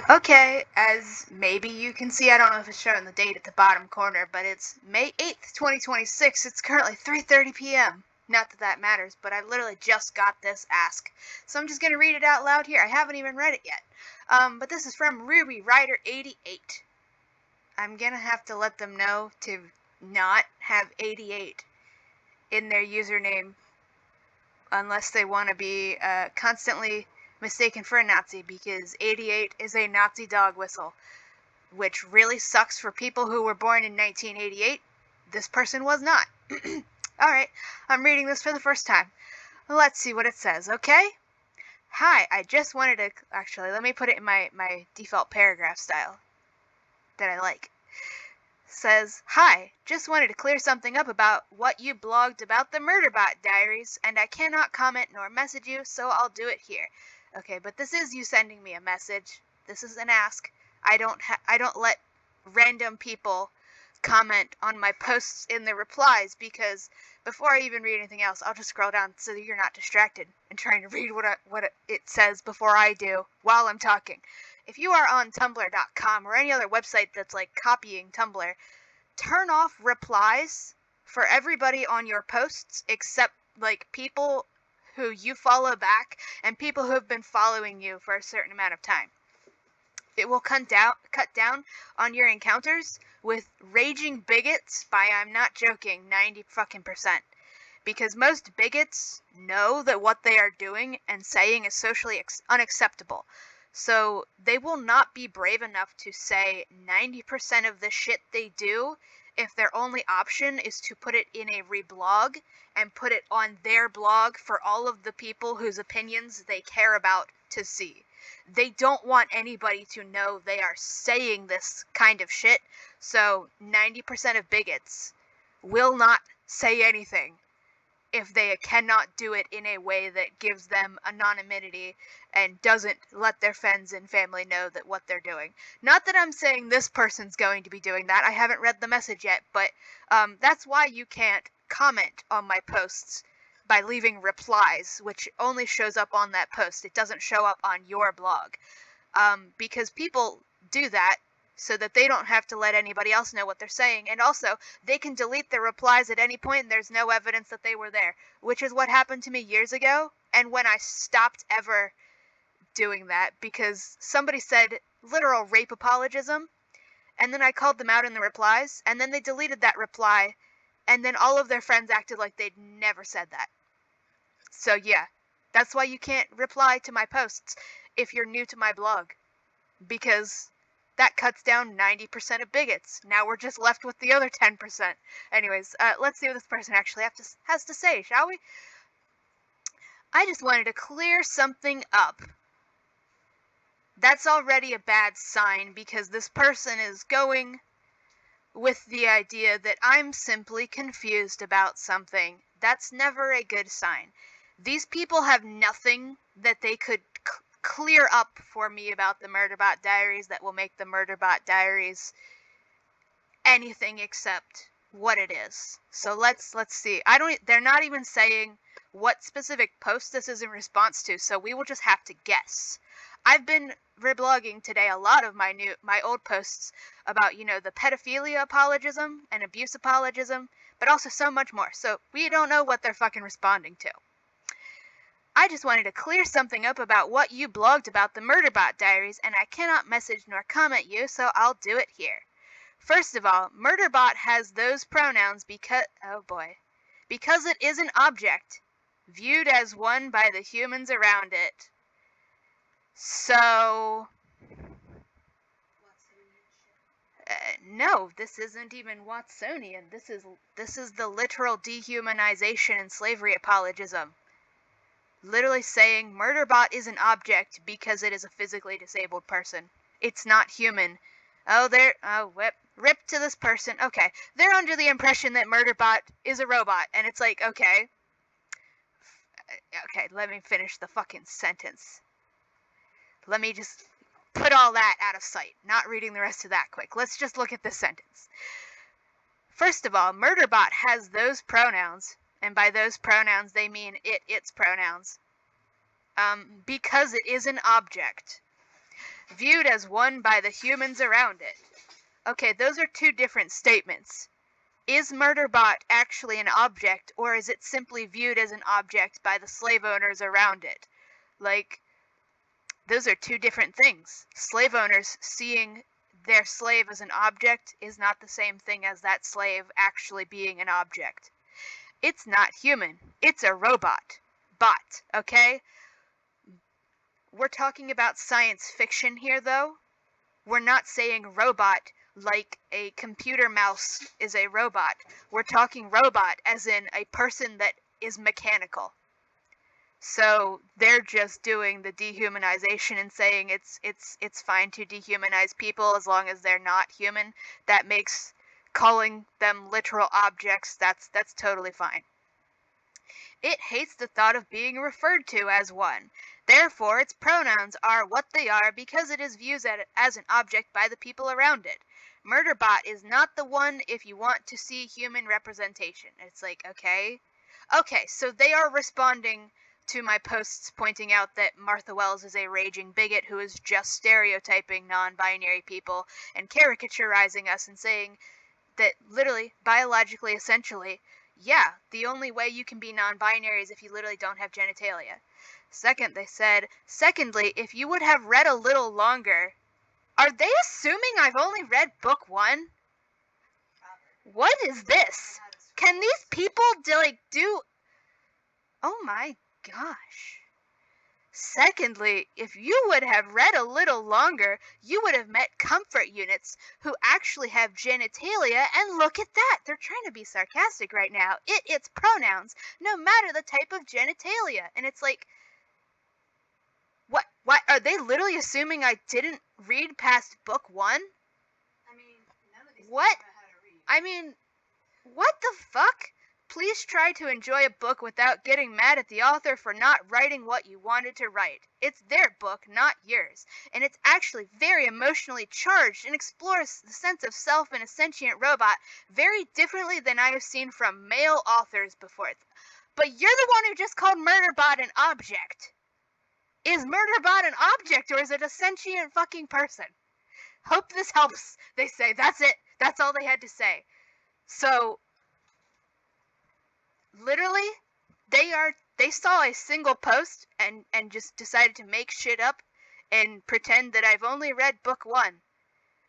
Okay, as maybe you can see, I don't know if it's showing the date at the bottom corner, but it's May 8th, 2026. It's currently 3:30 p.m. Not that that matters, but I literally just got this ask. So I'm just going to read it out loud here. I haven't even read it yet. But this is from Ruby Rider 88. I'm going to have to let them know to not have 88 in their username unless they want to be constantly mistaken for a Nazi, because 88 is a Nazi dog whistle, which really sucks for people who were born in 1988. This person was not. Alright, I'm reading this for the first time. Let's see what it says, okay? Hi, I just wanted to... Actually, let me put it in my default paragraph style that I like. Says, hi, just wanted to clear something up about what you blogged about the Murderbot Diaries, and I cannot comment nor message you, so I'll do it here. Okay, but this is you sending me a message. This is an ask. I don't let random people comment on my posts in the replies, because before I even read anything else, I'll just scroll down so that you're not distracted and trying to read what it says before I do while I'm talking. If you are on Tumblr.com or any other website that's like copying Tumblr, turn off replies for everybody on your posts except like people who you follow back and people who have been following you for a certain amount of time. It will cut down on your encounters with raging bigots by, I'm not joking, 90%. Because most bigots know that what they are doing and saying is socially unacceptable. So they will not be brave enough to say 90% of the shit they do if their only option is to put it in a reblog and put it on their blog for all of the people whose opinions they care about to see. They don't want anybody to know they are saying this kind of shit, so 90% of bigots will not say anything if they cannot do it in a way that gives them anonymity and doesn't let their friends and family know that what they're doing. Not that I'm saying this person's going to be doing that. I haven't read the message yet, but that's why you can't comment on my posts by leaving replies, which only shows up on that post. It doesn't show up on your blog. Because people do that so that they don't have to let anybody else know what they're saying, and also they can delete their replies at any point and there's no evidence that they were there, which is what happened to me years ago, and when I stopped ever doing that because somebody said literal rape apologism, and then I called them out in the replies, and then they deleted that reply, and then all of their friends acted like they'd never said that. So yeah, that's why you can't reply to my posts if you're new to my blog, because that cuts down 90% of bigots. Now we're just left with the other 10%. Anyways, let's see what this person actually has to say, shall we? I just wanted to clear something up. That's already a bad sign, because this person is going with the idea that I'm simply confused about something. That's never a good sign. These people have nothing that they could clear up for me about the Murderbot Diaries that will make the Murderbot Diaries anything except what it is. So let's see. They're not even saying what specific post this is in response to, so we will just have to guess. I've been reblogging today a lot of my old posts about, the pedophilia apologism and abuse apologism, but also so much more. So we don't know what they're fucking responding to. I just wanted to clear something up about what you blogged about the Murderbot Diaries, and I cannot message nor comment you, so I'll do it here. First of all, Murderbot has those pronouns because it is an object, viewed as one by the humans around it. So... no, this isn't even Watsonian. This is the literal dehumanization and slavery apologism. Literally saying Murderbot is an object because it is a physically disabled person. It's not human. Rip to this person. Okay, they're under the impression that Murderbot is a robot, and it's like, okay, let me finish the fucking sentence. Let me just put all that out of sight. Not reading the rest of that quick. Let's just look at this sentence. First of all, Murderbot has those pronouns, and by those pronouns they mean its pronouns, because it is an object. viewed as one by the humans around it. Okay, those are two different statements. Is Murderbot actually an object, or is it simply viewed as an object by the slave owners around it? Like, those are two different things. Slave owners seeing their slave as an object is not the same thing as that slave actually being an object. It's not human. It's a robot. Bot, okay? We're talking about science fiction here, though. We're not saying robot like a computer mouse is a robot. We're talking robot as in a person that is mechanical. So they're just doing the dehumanization and saying it's fine to dehumanize people as long as they're not human. That makes calling them literal objects, that's totally fine. It hates the thought of being referred to as one. Therefore, its pronouns are what they are because it is viewed as an object by the people around it. Murderbot is not the one if you want to see human representation. It's like, okay, so they are responding to my posts pointing out that Martha Wells is a raging bigot who is just stereotyping non-binary people and caricaturizing us and saying that literally, biologically, essentially, yeah, the only way you can be non-binary is if you literally don't have genitalia. Second, they said, secondly, if you would have read a little longer. Are they assuming I've only read book 1? What is this? Can these people do... Oh my gosh. Secondly, if you would have read a little longer, you would have met comfort units who actually have genitalia, and look at that! They're trying to be sarcastic right now. It's pronouns, no matter the type of genitalia. And it's like, what? Are they literally assuming I didn't read past book 1? I mean, none of these what? people know how to read. I mean, what the fuck? Please try to enjoy a book without getting mad at the author for not writing what you wanted to write. It's their book, not yours. And it's actually very emotionally charged and explores the sense of self in a sentient robot very differently than I have seen from male authors before. But you're the one who just called Murderbot an object. Is Murderbot an object, or is it a sentient fucking person? Hope this helps, they say. That's it. That's all they had to say. So, literally, they saw a single post and just decided to make shit up and pretend that I've only read book 1.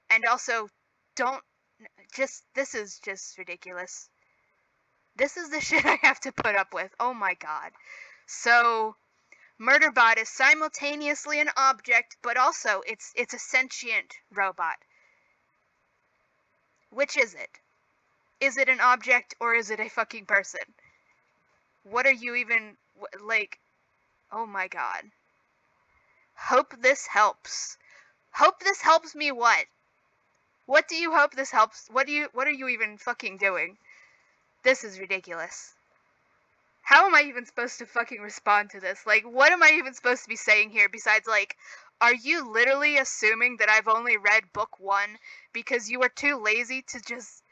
And also, this is just ridiculous. This is the shit I have to put up with. Oh my god. So, Murderbot is simultaneously an object, but also it's a sentient robot. Which is it? Is it an object, or is it a fucking person? What are you even, like, oh my god. Hope this helps. Hope this helps me what? What do you hope this helps? What are you even fucking doing? This is ridiculous. How am I even supposed to fucking respond to this? Like, what am I even supposed to be saying here besides, like, are you literally assuming that I've only read book 1 because you are too lazy to just...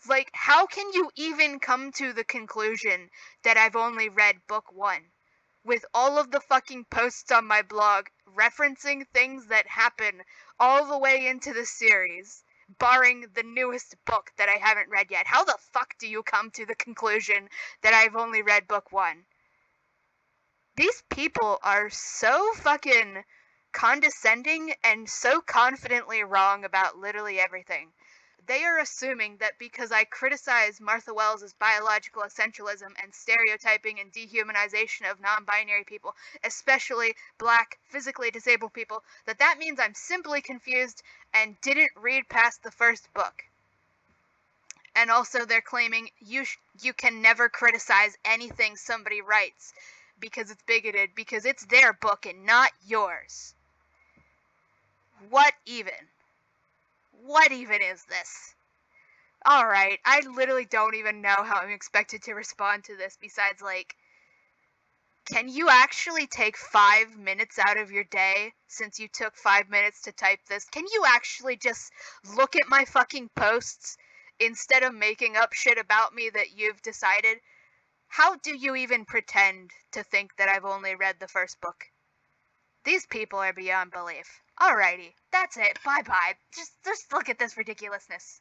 Like, how can you even come to the conclusion that I've only read book 1? With all of the fucking posts on my blog referencing things that happen all the way into the series, barring the newest book that I haven't read yet. How the fuck do you come to the conclusion that I've only read book 1? These people are so fucking condescending and so confidently wrong about literally everything. They are assuming that because I criticize Martha Wells' biological essentialism and stereotyping and dehumanization of non-binary people, especially black, physically disabled people, that means I'm simply confused and didn't read past the first book. And also they're claiming you can never criticize anything somebody writes because it's bigoted, because it's their book and not yours. What even? What even is this? Alright, I literally don't even know how I'm expected to respond to this besides, like, can you actually take 5 minutes out of your day since you took 5 minutes to type this? Can you actually just look at my fucking posts instead of making up shit about me that you've decided? How do you even pretend to think that I've only read the first book? These people are beyond belief. Alrighty, that's it. Bye bye. Just look at this ridiculousness.